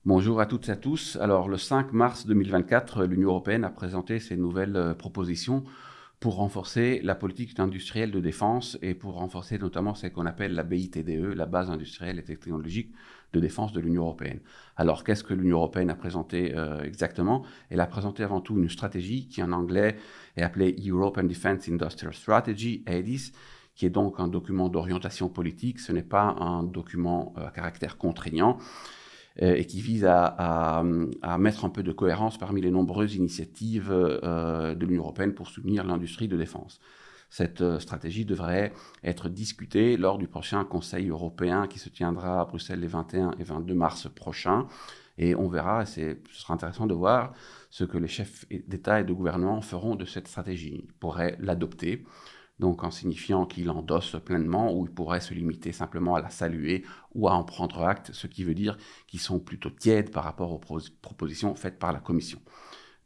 Bonjour à toutes et à tous. Alors, le 5 mars 2024, l'Union européenne a présenté ses nouvelles propositions pour renforcer la politique industrielle de défense et pour renforcer notamment ce qu'on appelle la BITDE, la base industrielle et technologique de défense de l'Union européenne. Alors, qu'est-ce que l'Union européenne a présenté exactement? Elle a présenté avant tout une stratégie qui en anglais est appelée European Defense Industrial Strategy, EDIS, qui est donc un document d'orientation politique. Ce n'est pas un document à caractère contraignant et qui vise à mettre un peu de cohérence parmi les nombreuses initiatives de l'Union européenne pour soutenir l'industrie de défense. Cette stratégie devrait être discutée lors du prochain Conseil européen qui se tiendra à Bruxelles les 21 et 22 mars prochains. Et on verra, et ce sera intéressant de voir ce que les chefs d'État et de gouvernement feront de cette stratégie. Ils pourraient l'adopter, donc en signifiant qu'il endosse pleinement, ou il pourrait se limiter simplement à la saluer ou à en prendre acte, ce qui veut dire qu'ils sont plutôt tièdes par rapport aux propositions faites par la Commission.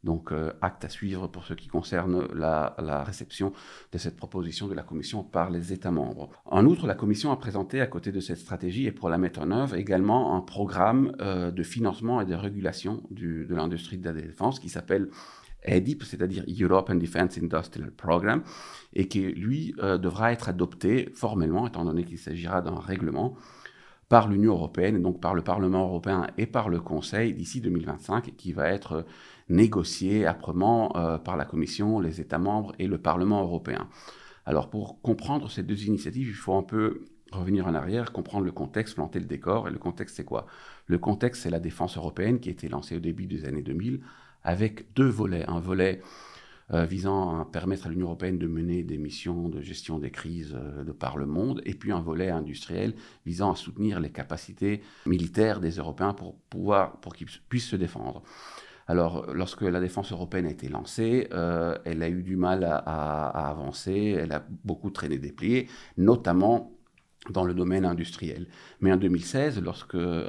Donc acte à suivre pour ce qui concerne la réception de cette proposition de la Commission par les États membres. En outre, la Commission a présenté à côté de cette stratégie et pour la mettre en œuvre également un programme de financement et de régulation de l'industrie de la défense qui s'appelle EDIP, c'est-à-dire European Defense Industrial Programme, et qui, lui, devra être adopté formellement, étant donné qu'il s'agira d'un règlement, par l'Union européenne, et donc par le Parlement européen et par le Conseil d'ici 2025, et qui va être négocié âprement par la Commission, les États membres et le Parlement européen. Alors pour comprendre ces deux initiatives, il faut un peu revenir en arrière, comprendre le contexte, planter le décor. Et le contexte, c'est quoi? Le contexte, c'est la défense européenne qui a été lancée au début des années 2000, avec deux volets. Un volet visant à permettre à l'Union européenne de mener des missions de gestion des crises de par le monde, et puis un volet industriel visant à soutenir les capacités militaires des Européens pour qu'ils puissent se défendre. Alors, lorsque la défense européenne a été lancée, elle a eu du mal à avancer, elle a beaucoup traîné des pieds, notamment dans le domaine industriel. Mais en 2016,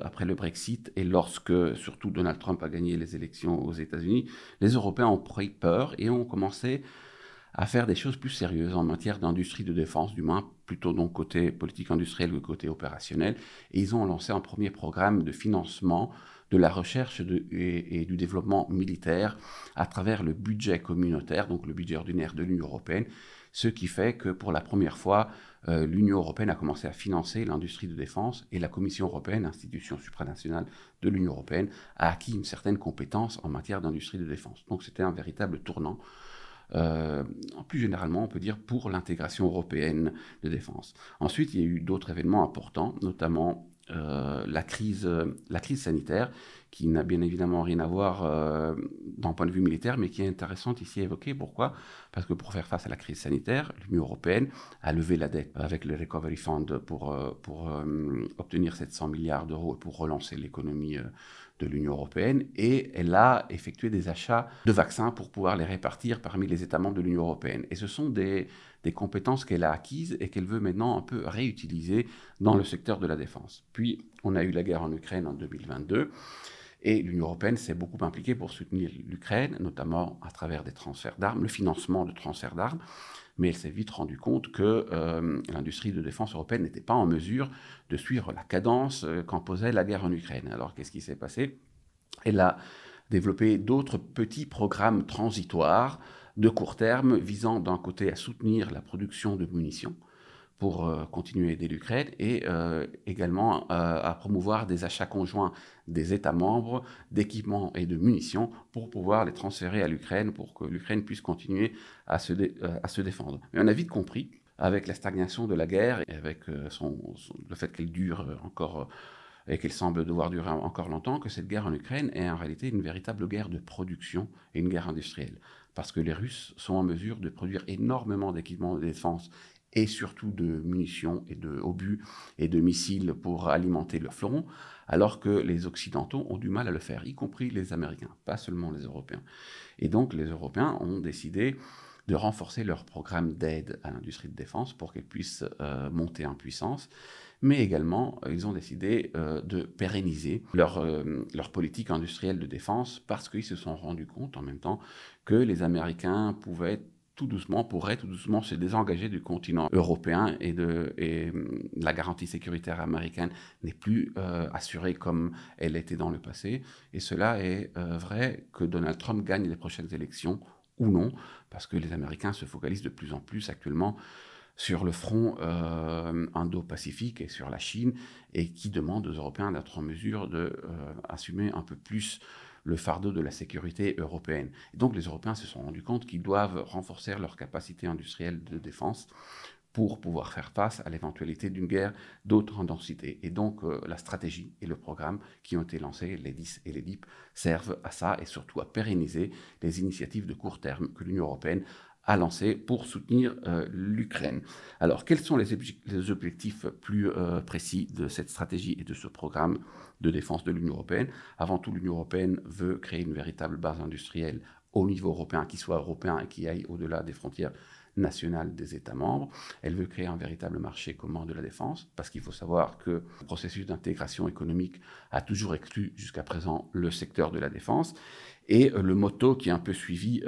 après le Brexit et lorsque surtout Donald Trump a gagné les élections aux États-Unis, les Européens ont pris peur et ont commencé à faire des choses plus sérieuses en matière d'industrie de défense, du moins plutôt donc côté politique industrielle que côté opérationnel. Et ils ont lancé un premier programme de financement de la recherche et du développement militaire à travers le budget communautaire, donc le budget ordinaire de l'Union européenne, ce qui fait que pour la première fois, l'Union européenne a commencé à financer l'industrie de défense et la Commission européenne, institution supranationale de l'Union européenne, a acquis une certaine compétence en matière d'industrie de défense. Donc c'était un véritable tournant. Plus généralement, on peut dire pour l'intégration européenne de défense. Ensuite, il y a eu d'autres événements importants, notamment la crise sanitaire, qui n'a bien évidemment rien à voir d'un point de vue militaire, mais qui est intéressante ici à évoquer. Pourquoi? Parce que pour faire face à la crise sanitaire, l'Union européenne a levé la dette avec le Recovery Fund pour obtenir 700 milliards d'euros et pour relancer l'économie de l'Union européenne, et elle a effectué des achats de vaccins pour pouvoir les répartir parmi les États membres de l'Union européenne. Et ce sont des compétences qu'elle a acquises et qu'elle veut maintenant un peu réutiliser dans le secteur de la défense. Puis, on a eu la guerre en Ukraine en 2022, et l'Union européenne s'est beaucoup impliquée pour soutenir l'Ukraine, notamment à travers des transferts d'armes, le financement de transferts d'armes, mais elle s'est vite rendue compte que l'industrie de défense européenne n'était pas en mesure de suivre la cadence qu'imposait la guerre en Ukraine. Alors, qu'est-ce qui s'est passé? Elle a développé d'autres petits programmes transitoires de court terme visant d'un côté à soutenir la production de munitions pour continuer à aider l'Ukraine et également à promouvoir des achats conjoints des États membres d'équipements et de munitions pour pouvoir les transférer à l'Ukraine pour que l'Ukraine puisse continuer à se défendre. Mais on a vite compris, avec la stagnation de la guerre et avec le fait qu'elle dure encore et qu'elle semble devoir durer encore longtemps, que cette guerre en Ukraine est en réalité une véritable guerre de production et une guerre industrielle. Parce que les Russes sont en mesure de produire énormément d'équipements de défense et surtout de munitions et d'obus et de missiles pour alimenter le front, alors que les Occidentaux ont du mal à le faire, y compris les Américains, pas seulement les Européens. Et donc les Européens ont décidé de renforcer leur programme d'aide à l'industrie de défense pour qu'elle puisse monter en puissance, mais également ils ont décidé de pérenniser leur politique industrielle de défense parce qu'ils se sont rendus compte en même temps que les Américains pouvaient pourrait tout doucement se désengager du continent européen et la garantie sécuritaire américaine n'est plus assurée comme elle était dans le passé. Et cela est vrai que Donald Trump gagne les prochaines élections ou non, parce que les Américains se focalisent de plus en plus actuellement sur le front Indo-Pacifique et sur la Chine, et qui demandent aux Européens d'être en mesure d'assumer un peu plus le fardeau de la sécurité européenne. Et donc les Européens se sont rendus compte qu'ils doivent renforcer leur capacité industrielle de défense pour pouvoir faire face à l'éventualité d'une guerre d'autre densité. Et donc la stratégie et le programme qui ont été lancés, les 10 et les DIP, servent à ça et surtout à pérenniser les initiatives de court terme que l'Union européenne a lancées pour soutenir l'Ukraine. Alors, quels sont les objectifs plus précis de cette stratégie et de ce programme de défense de l'Union européenne? Avant tout, l'Union européenne veut créer une véritable base industrielle au niveau européen, qui soit européen et qui aille au-delà des frontières nationale des États membres. Elle veut créer un véritable marché commun de la défense, parce qu'il faut savoir que le processus d'intégration économique a toujours exclu jusqu'à présent le secteur de la défense. Et le motto qui est un peu suivi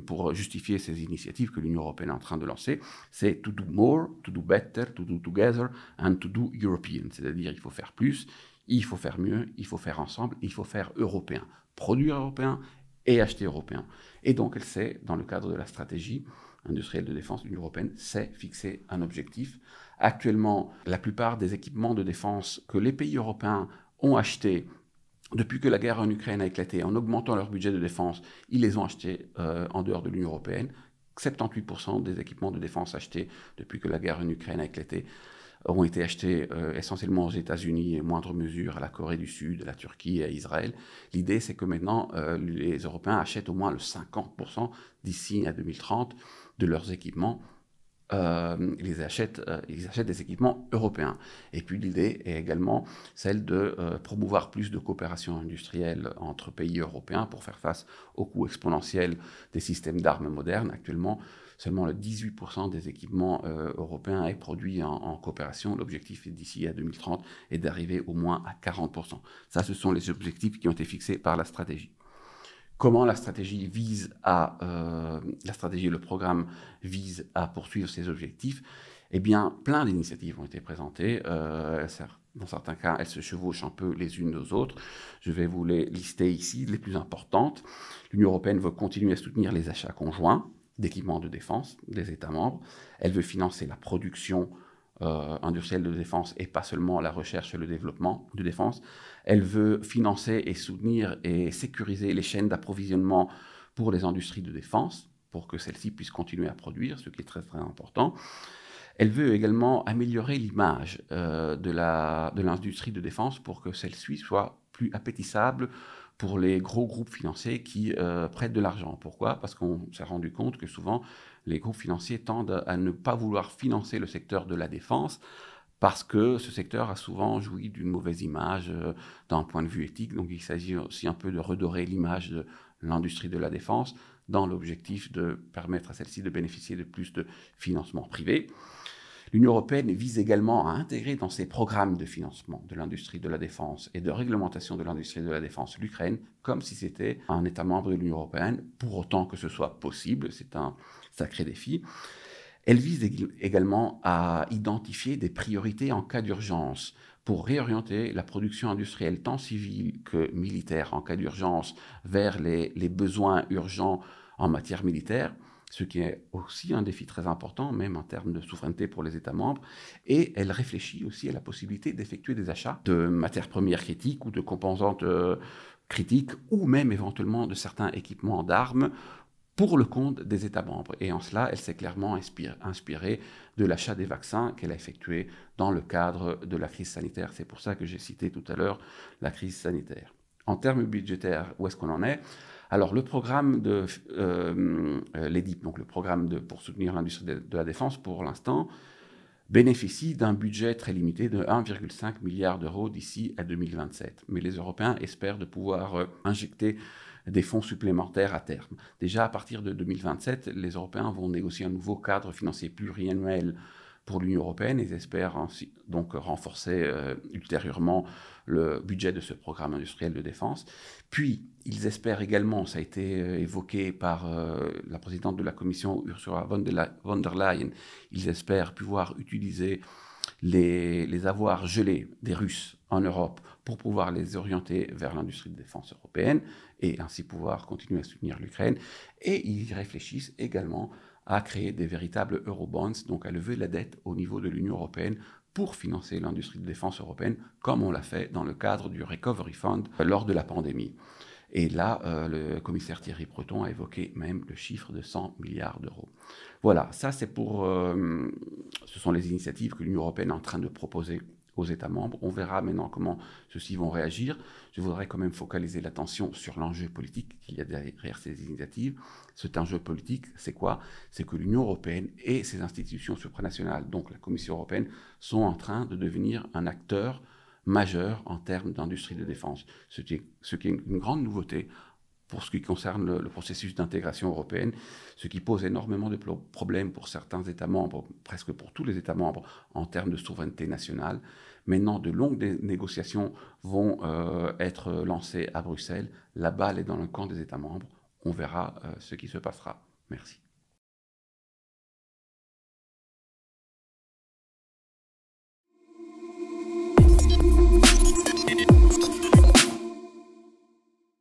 pour justifier ces initiatives que l'Union européenne est en train de lancer, c'est « to do more, to do better, to do together and to do European ». C'est-à-dire il faut faire plus, il faut faire mieux, il faut faire ensemble, il faut faire européen. Produire européen et acheter européen. Et donc, elle s'est, dans le cadre de la stratégie industrielle de défense de l'Union européenne, s'est fixé un objectif. Actuellement, la plupart des équipements de défense que les pays européens ont achetés depuis que la guerre en Ukraine a éclaté, en augmentant leur budget de défense, ils les ont achetés en dehors de l'Union européenne. 78% des équipements de défense achetés depuis que la guerre en Ukraine a éclaté ont été achetés essentiellement aux États-Unis et moindre mesure à la Corée du Sud, à la Turquie et à Israël. L'idée, c'est que maintenant, les Européens achètent au moins le 50% d'ici à 2030 de leurs équipements. Ils achètent des équipements européens. Et puis l'idée est également celle de promouvoir plus de coopération industrielle entre pays européens pour faire face aux coûts exponentiels des systèmes d'armes modernes. Actuellement, seulement le 18% des équipements européens est produit en coopération. L'objectif est d'ici à 2030 est d'arriver au moins à 40%. Ça, ce sont les objectifs qui ont été fixés par la stratégie. Comment la stratégie et le programme visent à poursuivre ces objectifs? Eh bien, plein d'initiatives ont été présentées. Dans certains cas, elles se chevauchent un peu les unes aux autres. Je vais vous les lister ici, les plus importantes. L'Union européenne veut continuer à soutenir les achats conjoints d'équipements de défense des États membres. Elle veut financer la production industrielle de défense et pas seulement la recherche et le développement de défense. Elle veut financer et soutenir et sécuriser les chaînes d'approvisionnement pour les industries de défense, pour que celles-ci puissent continuer à produire, ce qui est très très important. Elle veut également améliorer l'image de l'industrie de défense pour que celle-ci soit plus appétissable pour les gros groupes financiers qui prêtent de l'argent. Pourquoi? Parce qu'on s'est rendu compte que souvent, les groupes financiers tendent à ne pas vouloir financer le secteur de la défense parce que ce secteur a souvent joui d'une mauvaise image d'un point de vue éthique. Donc il s'agit aussi un peu de redorer l'image de l'industrie de la défense dans l'objectif de permettre à celle-ci de bénéficier de plus de financement privé. L'Union européenne vise également à intégrer dans ses programmes de financement de l'industrie de la défense et de réglementation de l'industrie de la défense l'Ukraine comme si c'était un État membre de l'Union européenne, pour autant que ce soit possible. C'est un sacré défi. Elle vise également à identifier des priorités en cas d'urgence pour réorienter la production industrielle tant civile que militaire en cas d'urgence vers les besoins urgents en matière militaire, ce qui est aussi un défi très important, même en termes de souveraineté pour les États membres. Et elle réfléchit aussi à la possibilité d'effectuer des achats de matières premières critiques ou de composantes critiques, ou même éventuellement de certains équipements d'armes pour le compte des États membres. Et en cela, elle s'est clairement inspirée de l'achat des vaccins qu'elle a effectué dans le cadre de la crise sanitaire. C'est pour ça que j'ai cité tout à l'heure la crise sanitaire. En termes budgétaires, où est-ce qu'on en est? Alors, le programme de l'EDIP, donc le programme pour soutenir l'industrie de la défense, pour l'instant, bénéficie d'un budget très limité de 1,5 milliard d'euros d'ici à 2027. Mais les Européens espèrent de pouvoir injecter des fonds supplémentaires à terme. Déjà, à partir de 2027, les Européens vont négocier un nouveau cadre financier pluriannuel pour l'Union européenne. Ils espèrent ainsi, donc renforcer ultérieurement le budget de ce programme industriel de défense. Puis, ils espèrent également, ça a été évoqué par la présidente de la Commission, Ursula von der Leyen, ils espèrent pouvoir utiliser les avoirs gelés des Russes en Europe pour pouvoir les orienter vers l'industrie de défense européenne et ainsi pouvoir continuer à soutenir l'Ukraine. Et ils réfléchissent également à créer des véritables eurobonds, donc à lever la dette au niveau de l'Union européenne pour financer l'industrie de défense européenne, comme on l'a fait dans le cadre du Recovery Fund lors de la pandémie. Et là, le commissaire Thierry Breton a évoqué même le chiffre de 100 milliards d'euros. Voilà, ça c'est pour... ce sont les initiatives que l'Union européenne est en train de proposer aux États membres. On verra maintenant comment ceux-ci vont réagir. Je voudrais quand même focaliser l'attention sur l'enjeu politique qu'il y a derrière ces initiatives. Cet enjeu politique, c'est quoi? C'est que l'Union européenne et ses institutions supranationales, donc la Commission européenne, sont en train de devenir un acteur majeur en termes d'industrie de défense, ce qui est une grande nouveauté pour ce qui concerne le processus d'intégration européenne, ce qui pose énormément de problèmes pour certains États membres, presque pour tous les États membres, en termes de souveraineté nationale. Maintenant, de longues négociations vont être lancées à Bruxelles. La balle est dans le camp des États membres. On verra ce qui se passera. Merci.